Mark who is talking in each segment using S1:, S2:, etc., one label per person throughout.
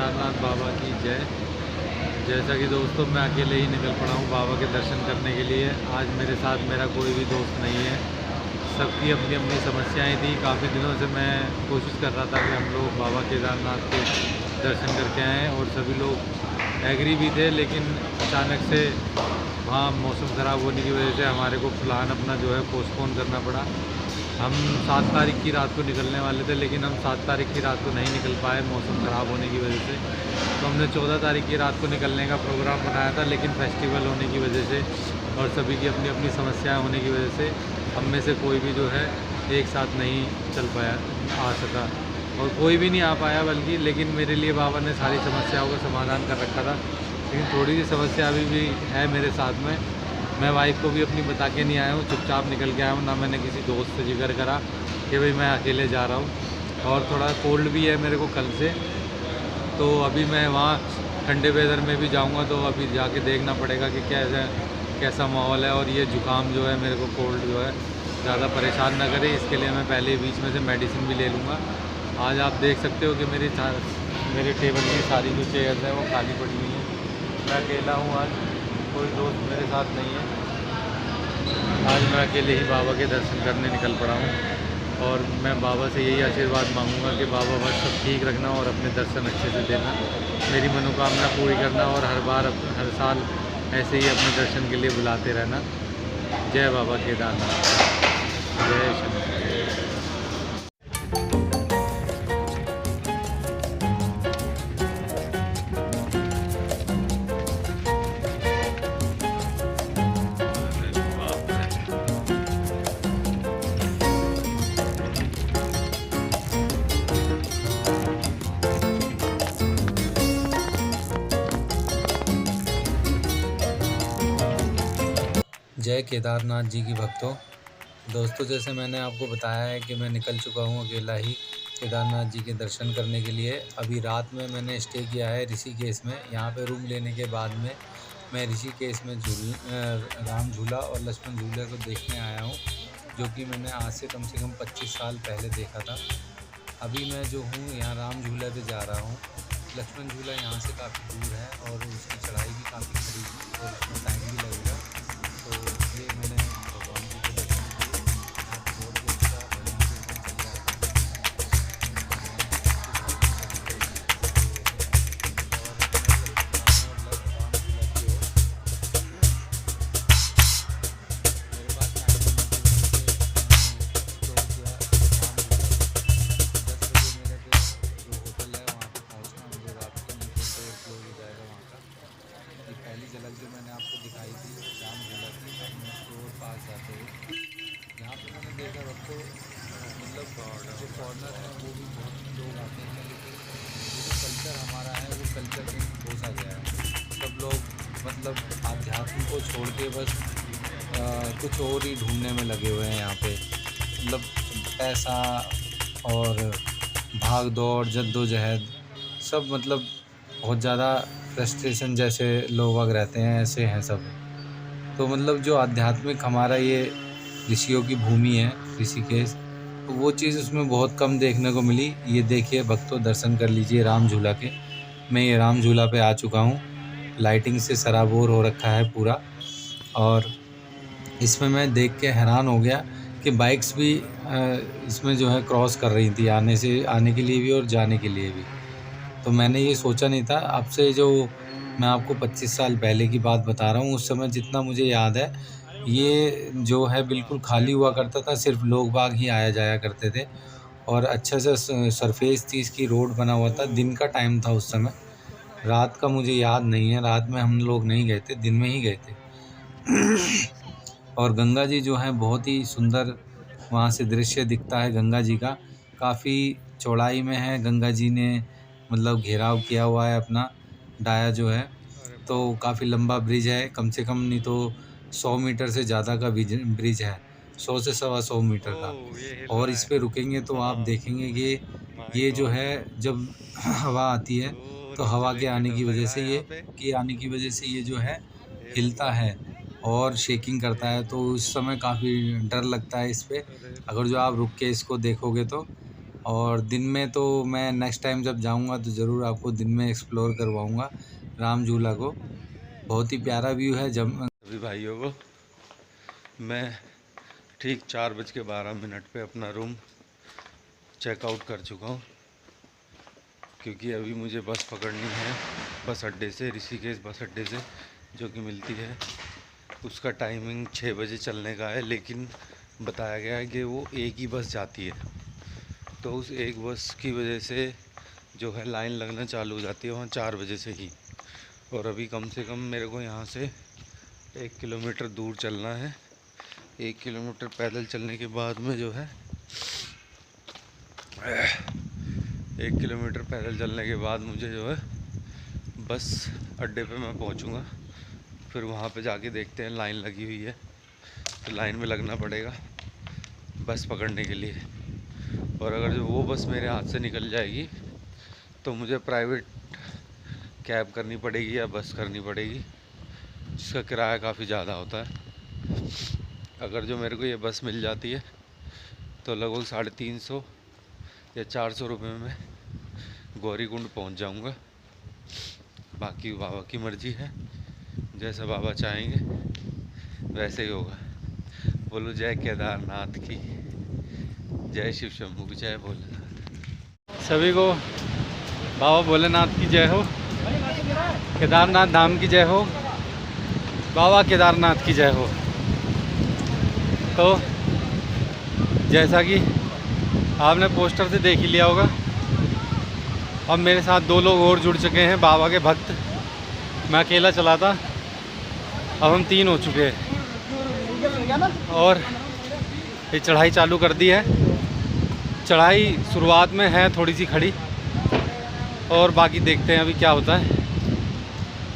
S1: केदारनाथ बाबा की जय। जैसा कि दोस्तों मैं अकेले ही निकल पड़ा हूँ बाबा के दर्शन करने के लिए। आज मेरे साथ मेरा कोई भी दोस्त नहीं है। सबकी अपनी अपनी समस्याएं थी। काफ़ी दिनों से मैं कोशिश कर रहा था कि हम लोग बाबा केदारनाथ के दर्शन करके आएँ और सभी लोग एग्री भी थे, लेकिन अचानक से वहाँ मौसम ख़राब होने की वजह से हमारे को प्लान अपना जो है पोस्टपोन करना पड़ा। हम 7 तारीख की रात को निकलने वाले थे, लेकिन हम 7 तारीख की रात को नहीं निकल पाए मौसम ख़राब होने की वजह से। तो हमने 14 तारीख की रात को निकलने का प्रोग्राम बनाया था, लेकिन फेस्टिवल होने की वजह से और सभी की अपनी अपनी समस्याएं होने की वजह से हम में से कोई भी जो है एक साथ नहीं चल पाया, आ सका और कोई भी नहीं आ पाया बल्कि। लेकिन मेरे लिए बाबा ने सारी समस्याओं का समाधान कर रखा था। लेकिन थोड़ी सी समस्या अभी भी है मेरे साथ में। मैं वाइफ को भी अपनी बता के नहीं आया हूँ, चुपचाप निकल के आया हूँ। ना मैंने किसी दोस्त से जिक्र करा कि भाई मैं अकेले जा रहा हूँ। और थोड़ा कोल्ड भी है मेरे को कल से, तो अभी मैं वहाँ ठंडे वेदर में भी जाऊँगा तो अभी जाके देखना पड़ेगा कि कैसा माहौल है। और ये ज़ुकाम जो है मेरे को, कोल्ड जो है ज़्यादा परेशान ना करे, इसके लिए मैं पहले बीच में से मेडिसिन भी ले लूँगा। आज आप देख सकते हो कि मेरे टेबल की सारी जो चेयर्स हैं वो खाली पड़ी हुई हैं। मैं अकेला हूँ आज, कोई दोस्त मेरे साथ नहीं है। आज मैं अकेले ही बाबा के दर्शन करने निकल पड़ा हूँ और मैं बाबा से यही आशीर्वाद मांगूंगा कि बाबा बस सब ठीक रखना और अपने दर्शन अच्छे से देना, मेरी मनोकामना पूरी करना और हर साल ऐसे ही अपने दर्शन के लिए बुलाते रहना। जय बाबा केदारनाथ, जय शंकर।
S2: जय केदारनाथ जी की भक्तों। दोस्तों, जैसे मैंने आपको बताया है कि मैं निकल चुका हूँ अकेला ही केदारनाथ जी के दर्शन करने के लिए। अभी रात में मैंने स्टे किया है ऋषिकेश में। यहाँ पे रूम लेने के बाद में मैं ऋषिकेश में राम झूला और लक्ष्मण झूले को देखने आया हूँ, जो कि मैंने आज से कम 25 साल पहले देखा था। अभी मैं जो हूँ यहाँ राम झूला पे जा रहा हूँ। लक्ष्मण झूला यहाँ से काफ़ी दूर है और उसकी चढ़ाई भी काफ़ी खड़ी है और उसमें टाइम भी लगेगा। तो ये मैंने भगवान जी के दर्शन किए। यहाँ पे बहुत ही अच्छा यहाँ पे चल रहा है। पहली झलक जो मैंने आपको दिखाई थी राम झूला की, अपने स्टोर पास जाते हुए यहाँ पे मैंने देखा अब तो मतलब जो फॉरनर हैं वो भी बहुत लोग आते हैं, लेकिन ये जो कल्चर हमारा है वो कल्चर कहीं खो सा गया है। सब लोग मतलब आध्यात्म को छोड़ के बस कुछ और ही ढूंढने में लगे हुए हैं यहाँ पे। मतलब पैसा और भाग दौड़ जद्दोजहद सब, मतलब बहुत ज़्यादा फ्रस्ट्रेशन जैसे लोग वग रहते हैं, ऐसे हैं सब। तो मतलब जो आध्यात्मिक हमारा ये ऋषियों की भूमि है ऋषिकेश, तो वो चीज़ उसमें बहुत कम देखने को मिली। ये देखिए भक्तों, दर्शन कर लीजिए राम झूला के। मैं ये राम झूला पे आ चुका हूँ। लाइटिंग से सराबोर हो रखा है पूरा, और इसमें मैं देख के हैरान हो गया कि बाइक्स भी इसमें जो है क्रॉस कर रही थी, आने के लिए भी और जाने के लिए भी। तो मैंने ये सोचा नहीं था। अब से जो मैं आपको 25 साल पहले की बात बता रहा हूँ, उस समय जितना मुझे याद है ये जो है बिल्कुल खाली हुआ करता था, सिर्फ लोग बाग ही आया जाया करते थे और अच्छा सा सरफेस थी, इसकी रोड बना हुआ था। दिन का टाइम था उस समय, रात का मुझे याद नहीं है। रात में हम लोग नहीं गए थे, दिन में ही गए थे। और गंगा जी जो है बहुत ही सुंदर वहाँ से दृश्य दिखता है गंगा जी का। काफ़ी चौड़ाई में है गंगा जी ने मतलब घेराव किया हुआ है अपना डाया जो है। तो काफ़ी लंबा ब्रिज है, कम से कम नहीं तो 100 मीटर से ज़्यादा का ब्रिज है, 100 से सवा 100 मीटर का। और इस पे रुकेंगे तो आप देखेंगे कि ये जो है जब हवा आती है तो हवा के आने की वजह से ये जो है हिलता है और शेकिंग करता है। तो उस समय काफ़ी डर लगता है इस पे, अगर जो आप रुक के इसको देखोगे तो। और दिन में तो मैं नेक्स्ट टाइम जब जाऊंगा तो ज़रूर आपको दिन में एक्सप्लोर करवाऊंगा राम झूला को। बहुत ही प्यारा व्यू है। जब
S1: सभी भाइयों को मैं ठीक 4:12 पे अपना रूम चेकआउट कर चुका हूँ, क्योंकि अभी मुझे बस पकड़नी है बस अड्डे से, ऋषिकेश बस अड्डे से जो कि मिलती है। उसका टाइमिंग 6 बजे चलने का है, लेकिन बताया गया है कि वो एक ही बस जाती है, तो उस एक बस की वजह से जो है लाइन लगना चालू हो जाती है वहाँ 4 बजे से ही। और अभी कम से कम मेरे को यहाँ से 1 किलोमीटर दूर चलना है। 1 किलोमीटर पैदल चलने के बाद में जो है 1 किलोमीटर पैदल चलने के बाद मुझे जो है बस अड्डे पे मैं पहुँचूँगा। फिर वहाँ पे जाके देखते हैं, लाइन लगी हुई है तो लाइन में लगना पड़ेगा बस पकड़ने के लिए। और अगर जो वो बस मेरे हाथ से निकल जाएगी तो मुझे प्राइवेट कैब करनी पड़ेगी या बस करनी पड़ेगी, जिसका किराया काफ़ी ज़्यादा होता है। अगर जो मेरे को ये बस मिल जाती है तो लगभग 350 या 400 रुपये में गौरीकुंड पहुंच जाऊंगा। बाकी बाबा की मर्ज़ी है, जैसा बाबा चाहेंगे वैसे ही होगा। बोलो जय केदारनाथ की, जय शिव शंभू की, जय भोलेनाथ। सभी को बाबा भोलेनाथ की जय हो, केदारनाथ धाम की जय हो, बाबा केदारनाथ की जय हो। तो जैसा कि आपने पोस्टर से देख ही लिया होगा, अब मेरे साथ 2 लोग और जुड़ चुके हैं, बाबा के भक्त। मैं अकेला चला था, अब हम 3 हो चुके हैं और ये चढ़ाई चालू कर दी है। चढ़ाई शुरुआत में है थोड़ी सी खड़ी, और बाकी देखते हैं अभी क्या होता है।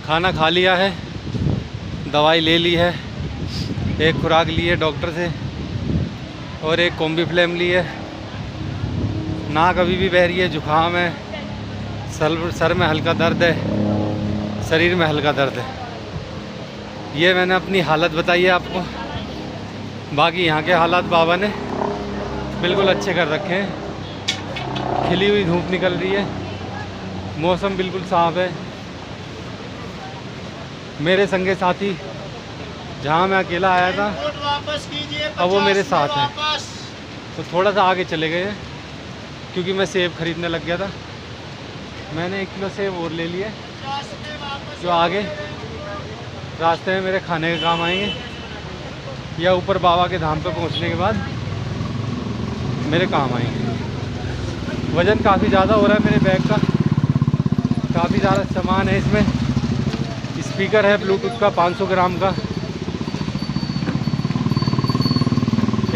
S1: खाना खा लिया है, दवाई ले ली है, एक खुराक ली है डॉक्टर से और एक कॉम्बीफ्लेम ली है। नाक अभी भी बह रही है, जुकाम है, सर में हल्का दर्द है, शरीर में हल्का दर्द है। ये मैंने अपनी हालत बताई है आपको। बाकी यहाँ के हालात बाबा ने बिल्कुल अच्छे कर रखे हैं। खिली हुई धूप निकल रही है, मौसम बिल्कुल साफ़ है। मेरे संगे साथी जहाँ मैं अकेला आया था अब वो मेरे साथ हैं, तो थोड़ा सा आगे चले गए हैं क्योंकि मैं सेब खरीदने लग गया था। मैंने 1 किलो सेब और ले लिए जो आगे रास्ते में मेरे खाने के काम आएंगे, या ऊपर बाबा के धाम पे पहुंचने के बाद मेरे काम आएंगे। वज़न काफ़ी ज़्यादा हो रहा है मेरे बैग का, काफ़ी ज़्यादा सामान है इसमें। स्पीकर है ब्लूटूथ का 500 ग्राम का,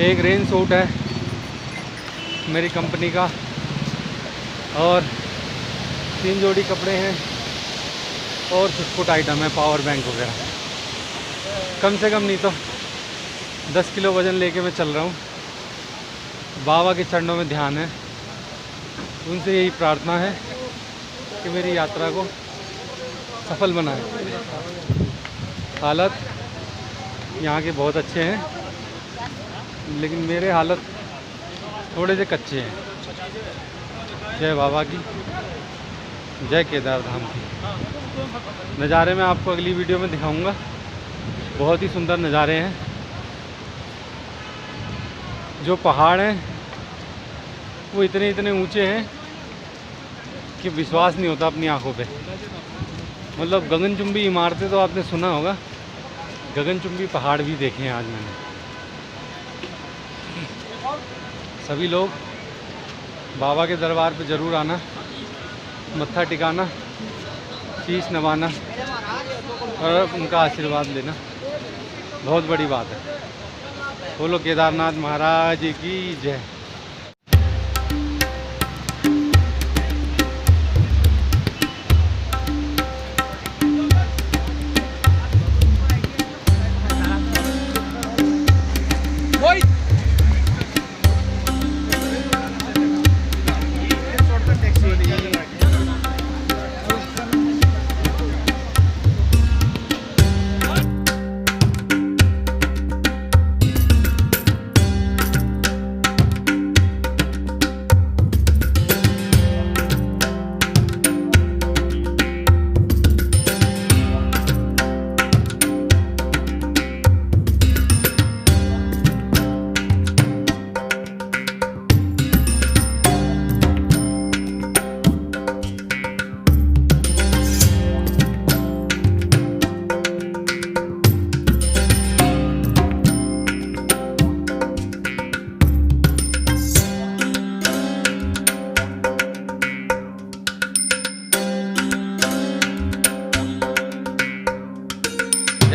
S1: एक रेन सूट है मेरी कंपनी का, और 3 जोड़ी कपड़े हैं और छुटपुट आइटम है, पावर बैंक वगैरह। कम से कम नहीं तो 10 किलो वज़न लेके मैं चल रहा हूँ। बाबा के चरणों में ध्यान है, उनसे यही प्रार्थना है कि मेरी यात्रा को सफल बनाए। हालत यहाँ के बहुत अच्छे हैं, लेकिन मेरे हालत थोड़े से कच्चे हैं। जय बाबा की, जय केदार धाम की। नज़ारे मैं आपको अगली वीडियो में दिखाऊंगा, बहुत ही सुंदर नज़ारे हैं। जो पहाड़ हैं वो इतने इतने ऊंचे हैं कि विश्वास नहीं होता अपनी आंखों पे। मतलब गगनचुंबी इमारतें तो आपने सुना होगा, गगनचुंबी पहाड़ भी देखे हैं आज मैंने। सभी लोग बाबा के दरबार पे ज़रूर आना, मत्था टिकाना, शीश नवाना और उनका आशीर्वाद लेना, बहुत बड़ी बात है। बोलो केदारनाथ महाराज की जय।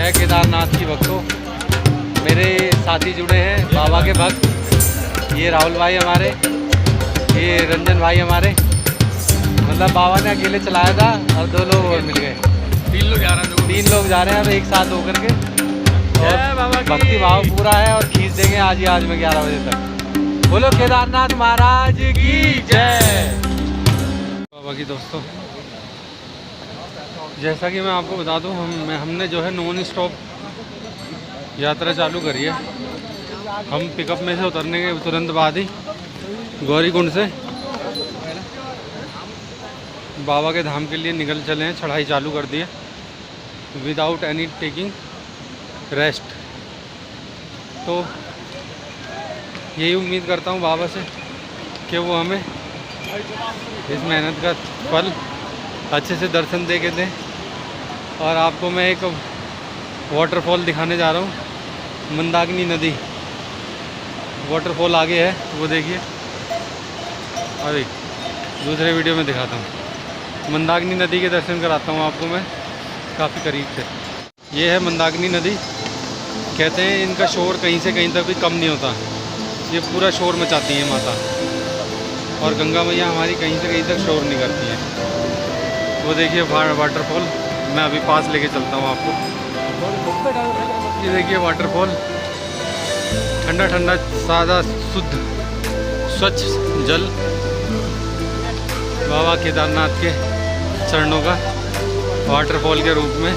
S1: जय केदारनाथ की भक्तों, मेरे साथी जुड़े हैं बाबा के भक्त। ये राहुल भाई हमारे, ये रंजन भाई हमारे। मतलब बाबा ने अकेले चलाया था और 2 लोग और मिल गए।
S3: 3 लोग जा रहे हैं।
S1: 3 लोग जा रहे हैं अब एक साथ होकर के। और भक्ति भाव पूरा है और खींच देंगे आज ही आज में 11 बजे तक। बोलो केदारनाथ महाराज की जय। बाबा की दोस्तों, जैसा कि मैं आपको बता दूं, हमने जो है नॉन स्टॉप यात्रा चालू करी है। हम पिकअप में से उतरने के तुरंत बाद ही गौरीकुंड से बाबा के धाम के लिए निकल चले हैं। चढ़ाई चालू कर दी है विदाउट एनी टेकिंग रेस्ट। तो यही उम्मीद करता हूँ बाबा से कि वो हमें इस मेहनत का फल अच्छे से दर्शन दे के दें। और आपको मैं एक वाटरफॉल दिखाने जा रहा हूँ, मंदाकिनी नदी वाटरफॉल आगे है, वो देखिए। अभी दूसरे वीडियो में दिखाता हूँ। मंदाकिनी नदी के दर्शन कराता हूँ आपको मैं काफ़ी करीब से। ये है मंदाकिनी नदी। कहते हैं इनका शोर कहीं से कहीं तक भी कम नहीं होता, ये पूरा शोर मचाती है माता। और गंगा मैया हमारी कहीं से कहीं तक शोर नहीं करती है। वो देखिए वाटरफॉल, मैं अभी पास लेके चलता हूँ आपको। ये देखिए वाटरफॉल, ठंडा ठंडा सादा शुद्ध स्वच्छ जल बाबा केदारनाथ के चरणों का वाटरफॉल के रूप में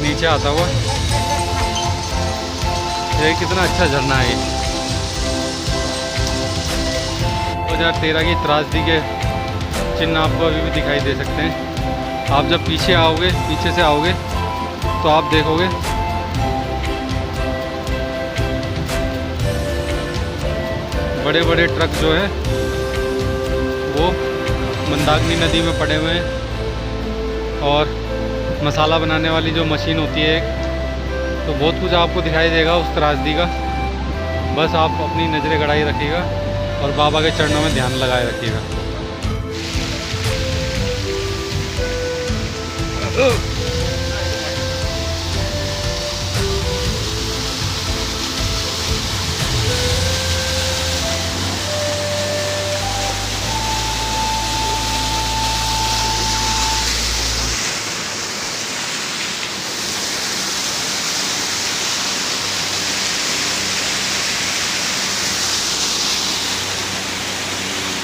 S1: नीचे आता हुआ। ये कितना अच्छा झरना है। 2013 की त्रासदी के चिन्ह आपको अभी भी दिखाई दे सकते हैं। आप जब पीछे आओगे, पीछे से आओगे तो आप देखोगे बड़े बड़े ट्रक जो है वो मंदाकिनी नदी में पड़े हुए हैं। और मसाला बनाने वाली जो मशीन होती है एक, तो बहुत कुछ आपको दिखाई देगा उस त्रासदी का। बस आप अपनी नज़रें गड़ाई रखिएगा और बाबा के चरणों में ध्यान लगाए रखिएगा।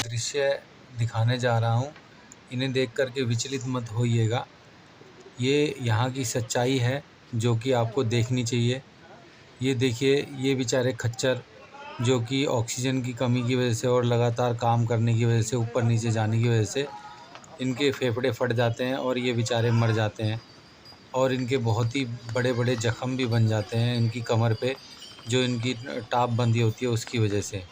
S2: दृश्य दिखाने जा रहा हूँ, इन्हें देख कर के विचलित मत होइएगा। ये यहाँ की सच्चाई है जो कि आपको देखनी चाहिए। ये देखिए, ये बेचारे खच्चर जो कि ऑक्सीजन की कमी की वजह से और लगातार काम करने की वजह से, ऊपर नीचे जाने की वजह से इनके फेफड़े फट जाते हैं और ये बेचारे मर जाते हैं। और इनके बहुत ही बड़े बड़े ज़ख्म भी बन जाते हैं इनकी कमर पे, जो इनकी टाप बंदी होती है उसकी वजह से।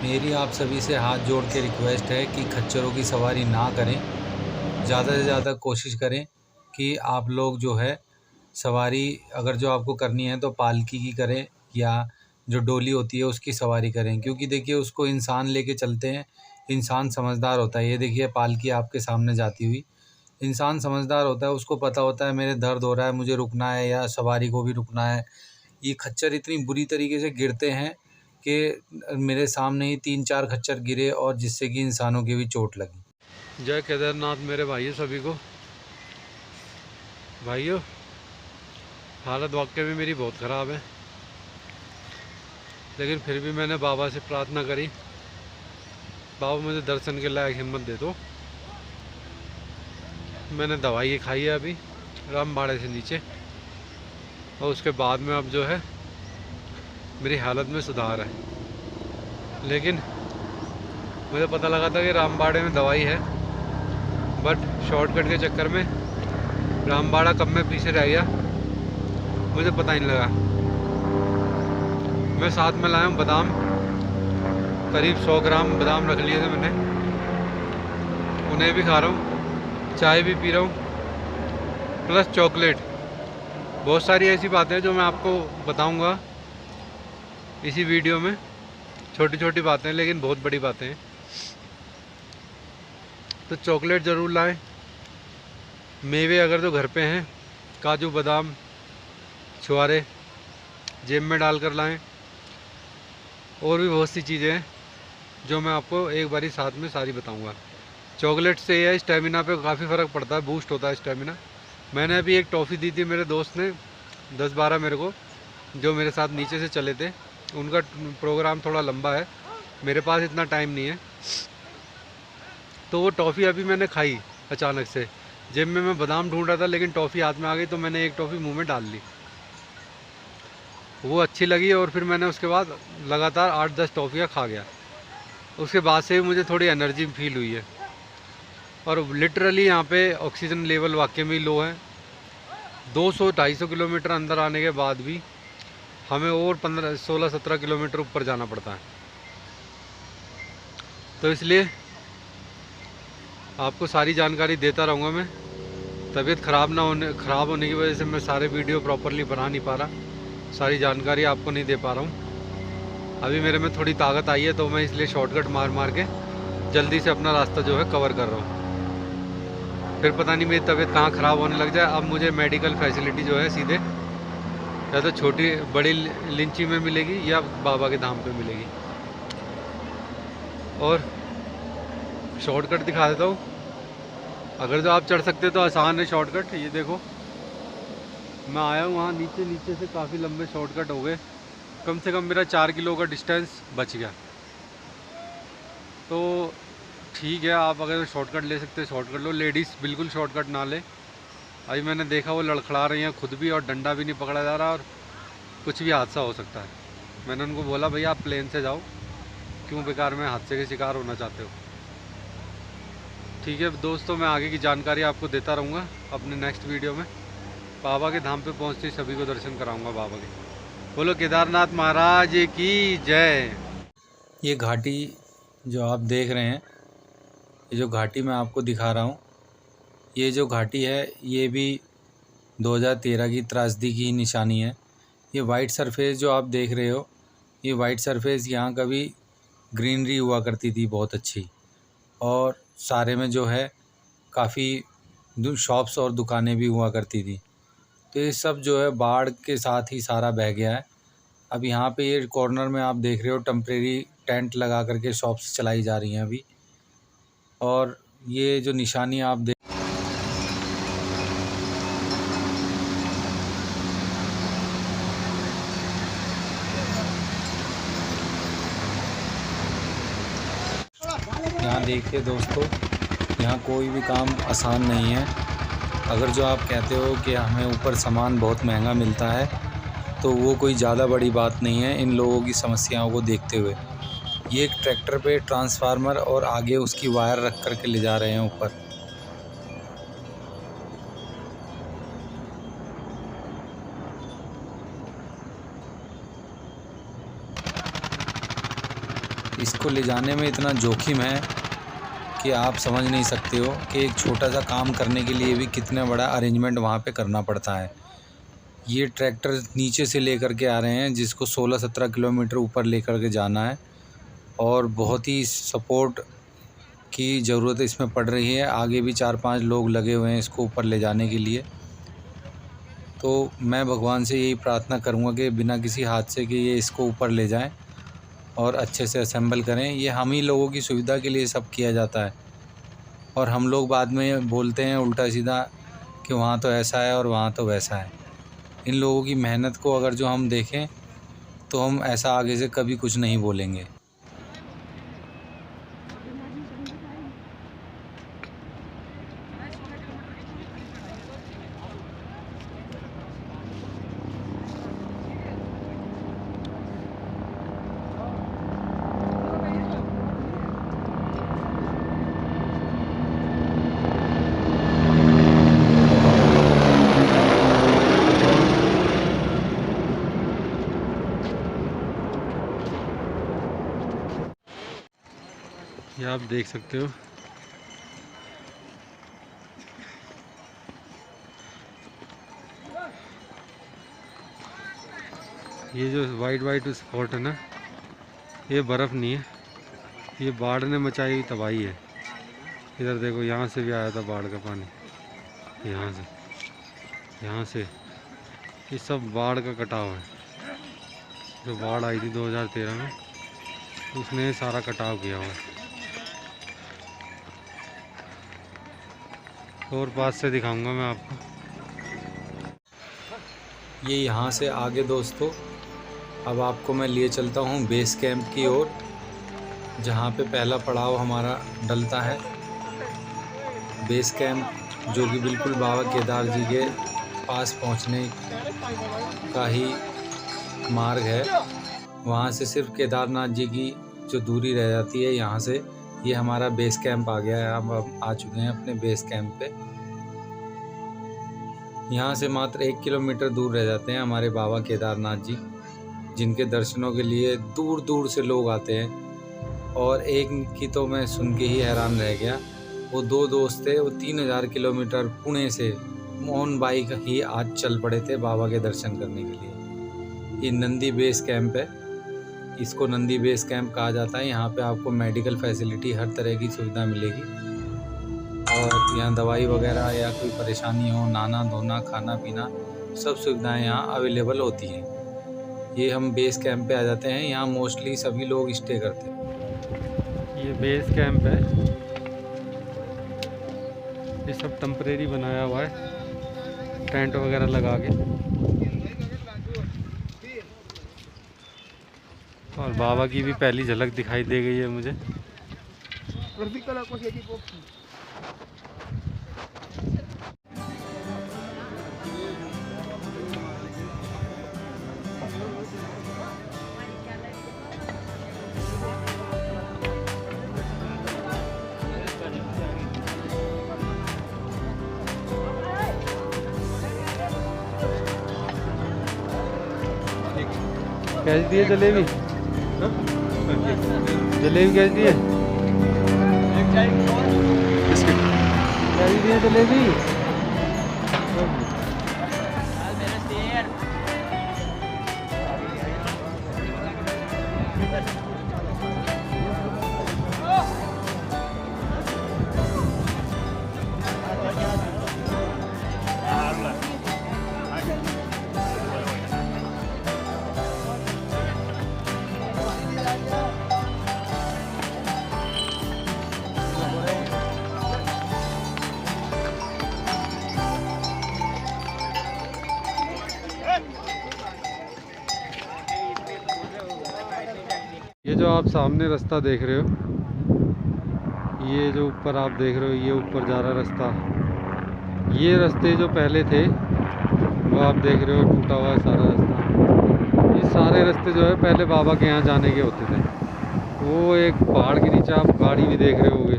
S2: मेरी आप सभी से हाथ जोड़ के रिक्वेस्ट है कि खच्चरों की सवारी ना करें। ज़्यादा से ज़्यादा कोशिश करें कि आप लोग जो है सवारी अगर जो आपको करनी है तो पालकी की करें या जो डोली होती है उसकी सवारी करें। क्योंकि देखिए, उसको इंसान लेके चलते हैं, इंसान समझदार होता है। ये देखिए पालकी आपके सामने जाती हुई, इंसान समझदार होता है, उसको पता होता है मेरे दर्द हो रहा है, मुझे रुकना है या सवारी को भी रुकना है। ये खच्चर इतनी बुरी तरीके से गिरते हैं कि मेरे सामने ही 3-4 खच्चर गिरे और जिससे कि इंसानों की भी चोट लगी।
S1: जय केदारनाथ मेरे भाइयों सभी को। भाइयों, हालत वाकई में मेरी बहुत ख़राब है, लेकिन फिर भी मैंने बाबा से प्रार्थना करी, बाबा मुझे दर्शन के लायक हिम्मत दे दो। मैंने दवाई खाई है अभी रामबाड़े से नीचे, और उसके बाद में अब जो है मेरी हालत में सुधार है। लेकिन मुझे पता लगा था कि रामबाड़े में दवाई है, बट शॉर्टकट के चक्कर में रामबाड़ा कब में पीछे रह गया मुझे पता ही नहीं लगा। मैं साथ में लाया हूँ बादाम, करीब 100 ग्राम बादाम रख लिए थे मैंने, उन्हें भी खा रहा हूँ, चाय भी पी रहा हूँ, प्लस चॉकलेट। बहुत सारी ऐसी बातें हैं जो मैं आपको बताऊँगा इसी वीडियो में। छोटी छोटी बातें लेकिन बहुत बड़ी बातें हैं। तो चॉकलेट ज़रूर लाएं। मेवे अगर तो घर पे हैं काजू बादाम छुआरे जेब में डाल कर लाएँ। और भी बहुत सी चीज़ें हैं जो मैं आपको एक बारी साथ में सारी बताऊंगा। चॉकलेट से यह स्टेमिना पे काफ़ी फ़र्क पड़ता है, बूस्ट होता है स्टेमिना। मैंने अभी एक टॉफ़ी दी थी मेरे दोस्त ने 10-12 मेरे को, जो मेरे साथ नीचे से चले थे। उनका प्रोग्राम थोड़ा लंबा है, मेरे पास इतना टाइम नहीं है, तो वो टॉफ़ी अभी मैंने खाई अचानक से। जेब में मैं बादाम ढूंढ रहा था लेकिन टॉफ़ी हाथ में आ गई, तो मैंने एक टॉफ़ी मुंह में डाल ली। वो अच्छी लगी और फिर मैंने उसके बाद लगातार 8-10 टॉफ़ियाँ खा गया। उसके बाद से मुझे थोड़ी एनर्जी फील हुई है। और लिटरली यहाँ पे ऑक्सीजन लेवल वाकई में लो है। 200-250 किलोमीटर अंदर आने के बाद भी हमें और 15-16-17 किलोमीटर ऊपर जाना पड़ता है। तो इसलिए आपको सारी जानकारी देता रहूँगा मैं। तबीयत ख़राब होने की वजह से मैं सारे वीडियो प्रॉपरली बना नहीं पा रहा, सारी जानकारी आपको नहीं दे पा रहा हूँ। अभी मेरे में थोड़ी ताकत आई है, तो मैं इसलिए शॉर्टकट मार के जल्दी से अपना रास्ता जो है कवर कर रहा हूँ। फिर पता नहीं मेरी तबीयत कहाँ ख़राब होने लग जाए। अब मुझे मेडिकल फैसिलिटी जो है सीधे या तो छोटी बड़ी लिंची में मिलेगी या बाबा के धाम पे मिलेगी। और शॉर्टकट दिखा देता हूँ, अगर जो आप चढ़ सकते तो आसान है शॉर्टकट। ये देखो मैं आया हूँ वहाँ नीचे से काफ़ी लंबे शॉर्टकट हो गए। कम से कम मेरा 4 किलो का डिस्टेंस बच गया। तो ठीक है, आप अगर शॉर्टकट ले सकते हैं शॉर्टकट लो, लेडीज़ बिल्कुल शॉर्टकट ना ले। अभी मैंने देखा वो लड़खड़ा रही हैं खुद भी, और डंडा भी नहीं पकड़ा जा रहा, और कुछ भी हादसा हो सकता है। मैंने उनको बोला भैया आप प्लेन से जाओ, क्यों बेकार में हादसे के शिकार होना चाहते हो। ठीक है दोस्तों, मैं आगे की जानकारी आपको देता रहूँगा अपने नेक्स्ट वीडियो में। बाबा के धाम पे पहुँचते ही सभी को दर्शन कराऊँगा बाबा के। बोलो केदारनाथ महाराज की जय। ये घाटी जो आप देख रहे हैं, ये जो घाटी मैं आपको दिखा रहा हूँ, ये जो घाटी है ये भी 2013 की त्रासदी की निशानी है। ये वाइट सरफेस जो आप देख रहे हो, ये वाइट सरफेस यहाँ कभी ग्रीनरी हुआ करती थी बहुत अच्छी, और सारे में जो है काफ़ी शॉप्स और दुकानें भी हुआ करती थी। तो ये सब जो है बाढ़ के साथ ही सारा बह गया है। अब यहाँ पे ये कॉर्नर में आप देख रहे हो टेम्परेरी टेंट लगा करके शॉप्स चलाई जा रही हैं अभी। और ये जो निशानी आप देख, यहाँ देखिए दोस्तों, यहाँ कोई भी काम आसान नहीं है। अगर जो आप कहते हो कि हमें ऊपर सामान बहुत महंगा मिलता है, तो वो कोई ज़्यादा बड़ी बात नहीं है इन लोगों की समस्याओं को देखते हुए। ये एक ट्रैक्टर पे ट्रांसफार्मर और आगे उसकी वायर रख कर के ले जा रहे हैं ऊपर। इसको ले जाने में इतना जोखिम है कि आप समझ नहीं सकते हो कि एक छोटा सा काम करने के लिए भी कितना बड़ा अरेंजमेंट वहाँ पे करना पड़ता है। ये ट्रैक्टर नीचे से लेकर के आ रहे हैं, जिसको 16-17 किलोमीटर ऊपर लेकर के जाना है, और बहुत ही सपोर्ट की ज़रूरत इसमें पड़ रही है। आगे भी 4-5 लोग लगे हुए हैं इसको ऊपर ले जाने के लिए। तो मैं भगवान से यही प्रार्थना करूँगा कि बिना किसी हादसे के ये इसको ऊपर ले जाएं और अच्छे से असेंबल करें। ये हम ही लोगों की सुविधा के लिए सब किया जाता है, और हम लोग बाद में बोलते हैं उल्टा सीधा कि वहाँ तो ऐसा है और वहाँ तो वैसा है। इन लोगों की मेहनत को अगर जो हम देखें तो हम ऐसा आगे से कभी कुछ नहीं बोलेंगे। ये आप देख सकते हो, ये जो वाइट स्पॉट है ना, ये बर्फ़ नहीं है, ये बाढ़ ने मचाई हुई तबाही है। इधर देखो, यहाँ से भी आया था बाढ़ का पानी, यहाँ से। यहाँ से ये सब बाढ़ का कटाव है। जो बाढ़ आई थी 2013 में, उसने सारा कटाव किया हुआ है। और पास से दिखाऊंगा मैं आपको।
S2: ये यहाँ से आगे दोस्तों, अब आपको मैं लिए चलता हूँ बेस कैंप की ओर, जहाँ पे पहला पड़ाव हमारा डलता है। बेस कैंप जो कि बिल्कुल बाबा केदार जी के पास पहुँचने का ही मार्ग है। वहाँ से सिर्फ केदारनाथ जी की जो दूरी रह जाती है यहाँ से, ये हमारा बेस कैंप आ गया है। अब आ चुके हैं अपने बेस कैंप पे। यहाँ से मात्र 1 किलोमीटर दूर रह जाते हैं हमारे बाबा केदारनाथ जी, जिनके दर्शनों के लिए दूर दूर से लोग आते हैं। और एक की तो मैं सुन के ही हैरान रह गया। वो 2 दोस्त थे, वो 3000 किलोमीटर पुणे से ऑन बाइक ही आज चल पड़े थे बाबा के दर्शन करने के लिए। ये नंदी बेस कैंप है, इसको नंदी बेस कैंप कहा जाता है। यहाँ पे आपको मेडिकल फैसिलिटी, हर तरह की सुविधा मिलेगी। और यहाँ दवाई वगैरह या कोई परेशानी हो, नहाना धोना, खाना पीना, सब सुविधाएं यहाँ अवेलेबल होती हैं। ये हम बेस कैंप पे आ जाते हैं। यहाँ मोस्टली सभी लोग स्टे करते हैं।
S1: ये बेस कैंप है, ये सब टेम्परेरी बनाया हुआ है, टेंट वगैरह लगा के। और बाबा की भी पहली झलक दिखाई दे गई है मुझे। कैसे दिए जलेबी? जलेबी कैसे दिए? कैसे दिए जलेबी? ये जो आप सामने रास्ता देख रहे हो, ये जो ऊपर आप देख रहे हो, ये ऊपर जा रहा रास्ता, ये रास्ते जो पहले थे वो आप देख रहे हो टूटा हुआ है सारा रास्ता। ये सारे रास्ते जो है पहले बाबा के यहाँ जाने के होते थे। वो एक पहाड़ के नीचे आप गाड़ी भी देख रहे होगे,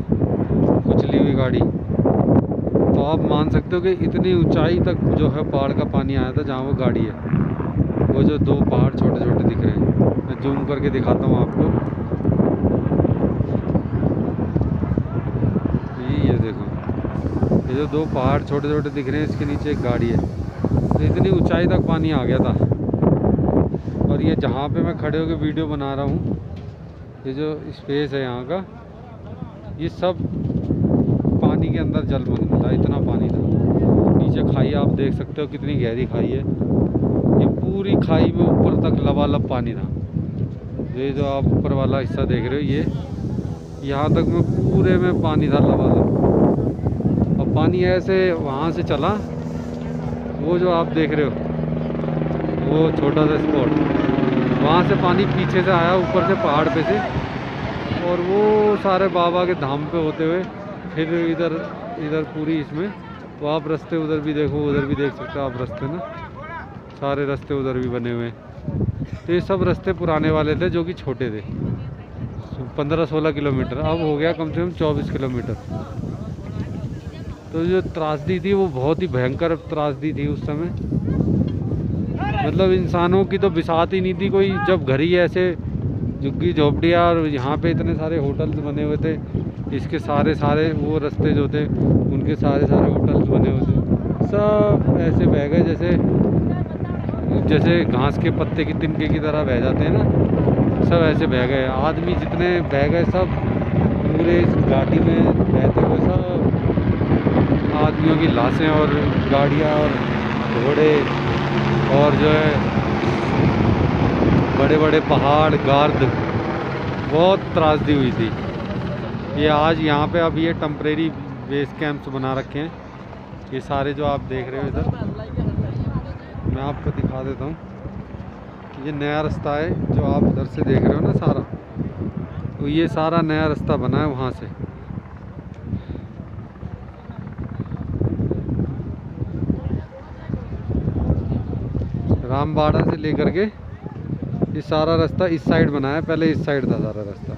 S1: कुचली हुई गाड़ी। तो आप मान सकते हो कि इतनी ऊंचाई तक जो है पहाड़ का पानी आया था, जहाँ वो गाड़ी है। वो जो 2 पहाड़ छोटे छोटे दिख रहे हैं, मैं जूम करके दिखाता हूँ आपको। ये देखो, ये जो 2 पहाड़ छोटे छोटे दिख रहे हैं, इसके नीचे एक गाड़ी है। तो इतनी ऊंचाई तक पानी आ गया था। और ये जहाँ पे मैं खड़े होकर वीडियो बना रहा हूँ, ये जो स्पेस है यहाँ का, ये सब पानी के अंदर जलमग्न था, इतना पानी था। नीचे खाई आप देख सकते हो, कितनी गहरी खाई है। ये पूरी खाई में ऊपर तक लबालब पानी था। ये जो आप ऊपर वाला हिस्सा देख रहे हो, ये यहाँ तक में पूरे में पानी था लबालब। और पानी ऐसे वहाँ से चला, वो जो आप देख रहे हो वो छोटा सा स्पॉट, वहाँ से पानी पीछे से आया ऊपर से पहाड़ पे से, और वो सारे बाबा के धाम पे होते हुए फिर इधर पूरी इसमें। तो आप रास्ते उधर भी देखो, उधर भी देख सकते हो आप रास्ते ना, सारे रास्ते उधर भी बने हुए हैं। तो ये सब रास्ते पुराने वाले थे जो कि छोटे थे, 15-16 किलोमीटर, अब हो गया कम से कम 24 किलोमीटर। तो जो त्रासदी थी वो बहुत ही भयंकर त्रासदी थी उस समय। मतलब इंसानों की तो बिसात ही नहीं थी कोई। जब घर ही ऐसे झुग्गी झोपड़ियाँ, और यहाँ पे इतने सारे होटल्स बने हुए थे, इसके सारे वो रास्ते जो थे उनके सारे होटल्स बने हुए थे, सब ऐसे बह गए जैसे घास के पत्ते की तिनके की तरह बह जाते हैं ना, सब ऐसे बह गए। आदमी जितने बह गए सब पूरे इस घाटी में बहते हुए, सब आदमियों की लाशें और गाड़ियाँ और घोड़े और जो है बड़े बड़े पहाड़, गार्द, बहुत त्रासदी हुई थी। ये आज यहाँ पे अब ये टेम्परेरी बेस कैंप्स बना रखे हैं। ये सारे जो आप देख रहे हो इधर, मैं आपको दिखा देता हूँ। ये नया रास्ता है जो आप उधर से देख रहे हो ना सारा, तो ये सारा नया रास्ता बना है वहाँ से। रामबाड़ा से लेकर के ये सारा रास्ता इस साइड बना है, पहले इस साइड था सारा रास्ता।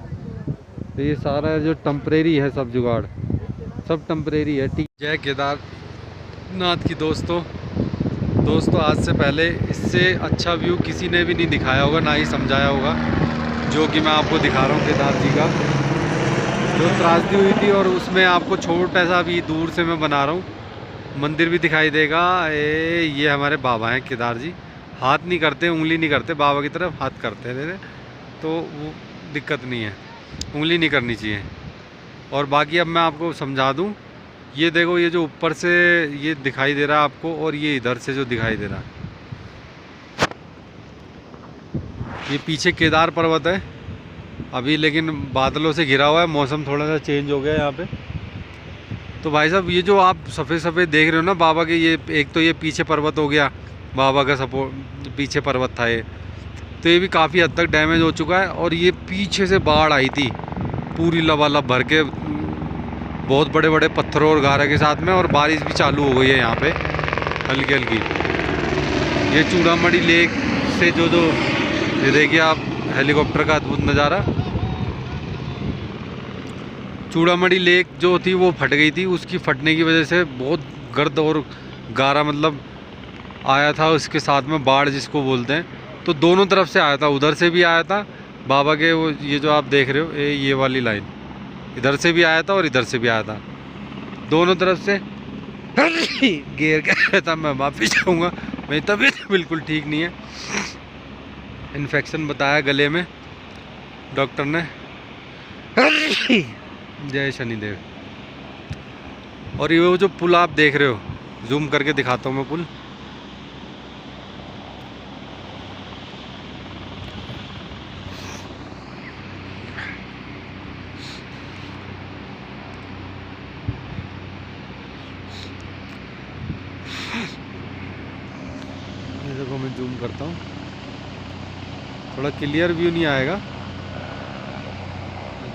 S1: तो ये सारा जो टेम्परेरी है, सब जुगाड़ सब टेम्परेरी है। जय केदारनाथ की दोस्तों, आज से पहले इससे अच्छा व्यू किसी ने भी नहीं दिखाया होगा, ना ही समझाया होगा, जो कि मैं आपको दिखा रहा हूँ। केदार जी का जो त्रासदी हुई थी, और उसमें आपको छोटा सा भी दूर से मैं बना रहा हूँ, मंदिर भी दिखाई देगा। ये हमारे बाबा हैं केदार जी, हाथ नहीं करते, उंगली नहीं करते, बाबा की तरफ हाथ करते हैं, तो वो दिक्कत नहीं है, उंगली नहीं करनी चाहिए। और बाकी अब मैं आपको समझा दूं, ये देखो, ये जो ऊपर से ये दिखाई दे रहा है आपको, और ये इधर से जो दिखाई दे रहा है, ये पीछे केदार पर्वत है अभी, लेकिन बादलों से घिरा हुआ है, मौसम थोड़ा सा चेंज हो गया यहाँ पे। तो भाई साहब, ये जो आप सफ़ेद सफ़ेद देख रहे हो ना बाबा के, ये एक तो ये पीछे पर्वत हो गया, बाबा का सपोर्ट पीछे पर्वत था ये, तो ये भी काफ़ी हद तक डैमेज हो चुका है। और ये पीछे से बाढ़ आई थी पूरी लबालब भर के, बहुत बड़े बड़े पत्थरों और गारे के साथ में, और बारिश भी चालू हो गई है यहाँ पे हल्की हल्की। ये चूड़ामणि लेक से जो ये देखिए आप, हेलीकॉप्टर का अद्भुत नज़ारा। चूड़ामणि लेक जो थी वो फट गई थी, उसकी फटने की वजह से बहुत गर्द और गारा मतलब आया था, उसके साथ में बाढ़ जिसको बोलते हैं। तो दोनों तरफ से आया था, उधर से भी आया था बाबा के, वो ये जो आप देख रहे हो ये वाली लाइन, इधर से भी आया था और इधर से भी आया था, दोनों तरफ से घेर के आया था। मैं माफ़ी चाहूँगा, मेरी तबीयत बिल्कुल ठीक नहीं है, इन्फेक्शन बताया गले में डॉक्टर ने। जय शनिदेव। और ये वो जो पुल आप देख रहे हो, जूम करके दिखाता हूँ मैं पुल, देखो मैं जूम करता हूँ, थोड़ा क्लियर व्यू नहीं आएगा,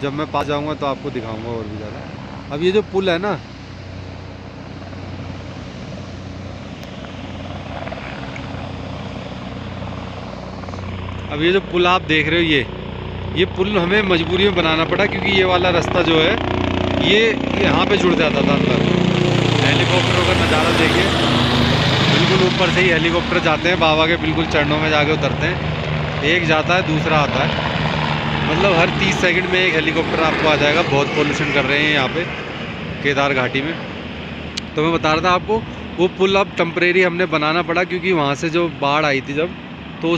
S1: जब मैं पास जाऊँगा तो आपको दिखाऊंगा और भी ज़्यादा। अब ये जो पुल है ना, अब ये जो पुल आप देख रहे हो, ये पुल हमें मजबूरी में बनाना पड़ा, क्योंकि ये वाला रास्ता जो है ये यहाँ पे जुड़ जाता था अंदर। हेलीकॉप्टरों का नज़ारा देखिए, बिल्कुल ऊपर से ही हेलीकॉप्टर जाते हैं, बाबा के बिल्कुल चरणों में जाके उतरते हैं, एक जाता है दूसरा आता है, मतलब हर 30 सेकंड में एक हेलीकॉप्टर आपको आ जाएगा। बहुत पोल्यूशन कर रहे हैं यहाँ पे केदार घाटी में। तो मैं बता रहा था आपको, वो पुल अब टेम्परेरी हमने बनाना पड़ा, क्योंकि वहाँ से जो बाढ़ आई थी जब, तो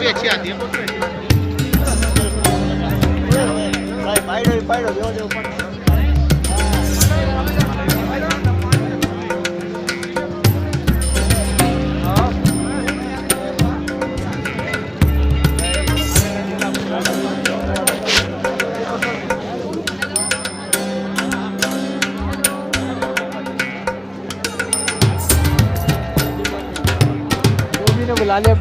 S3: भी अच्छी आती है, फोटो अच्छी आती है।
S4: बुला लिया।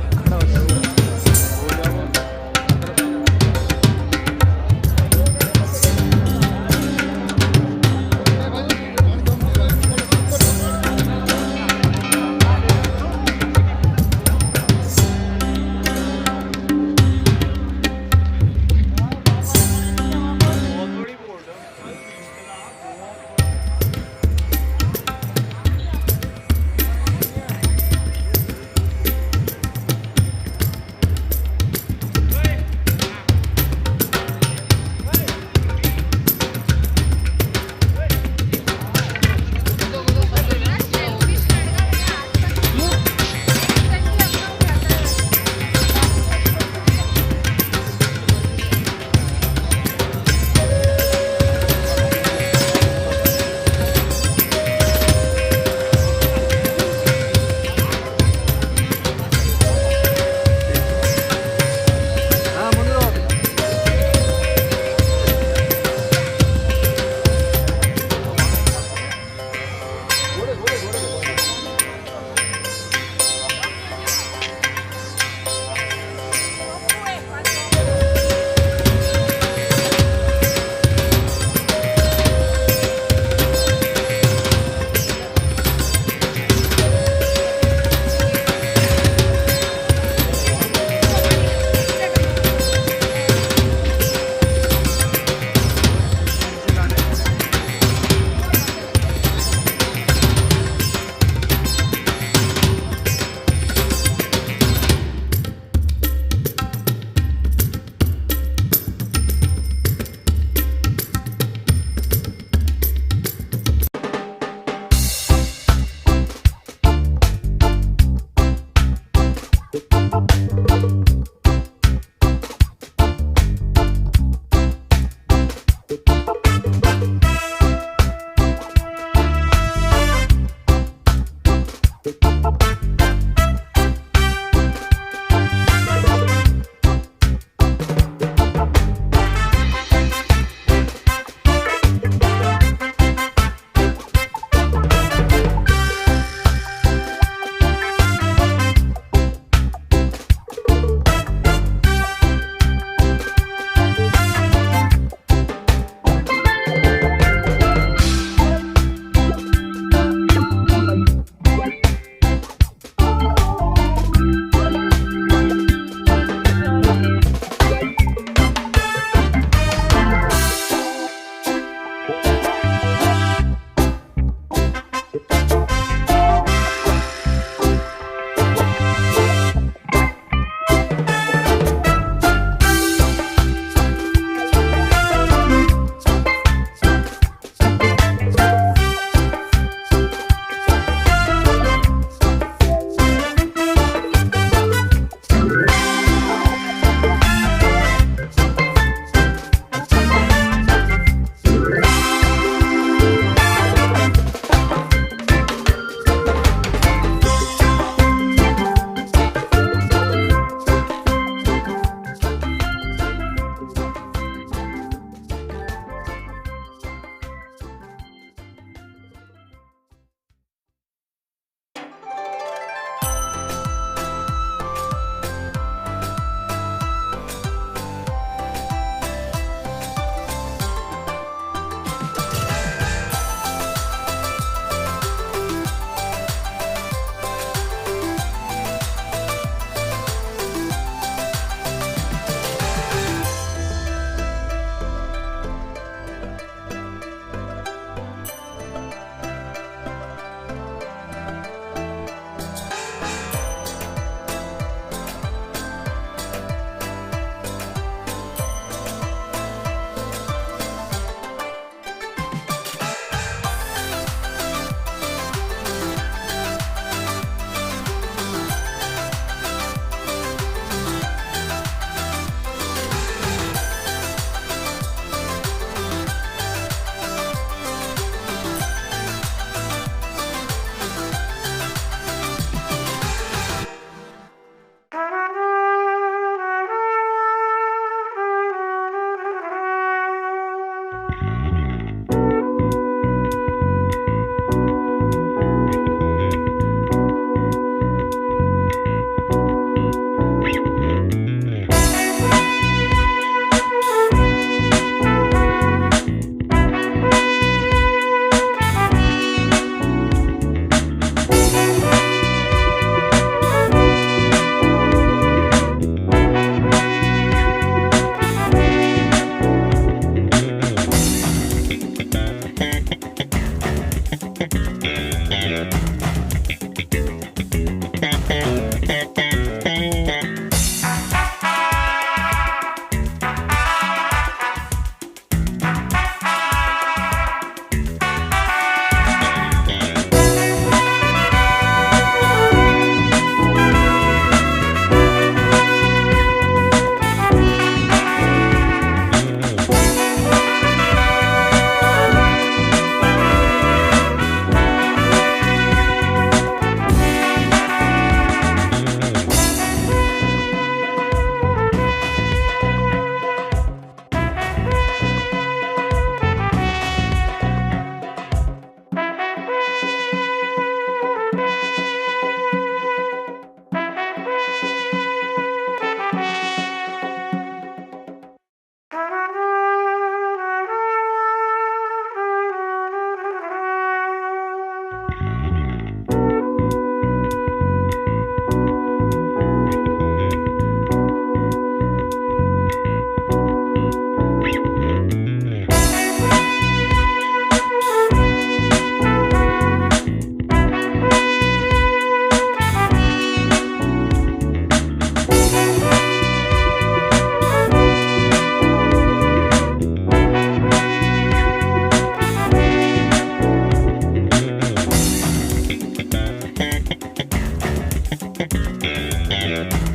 S3: है।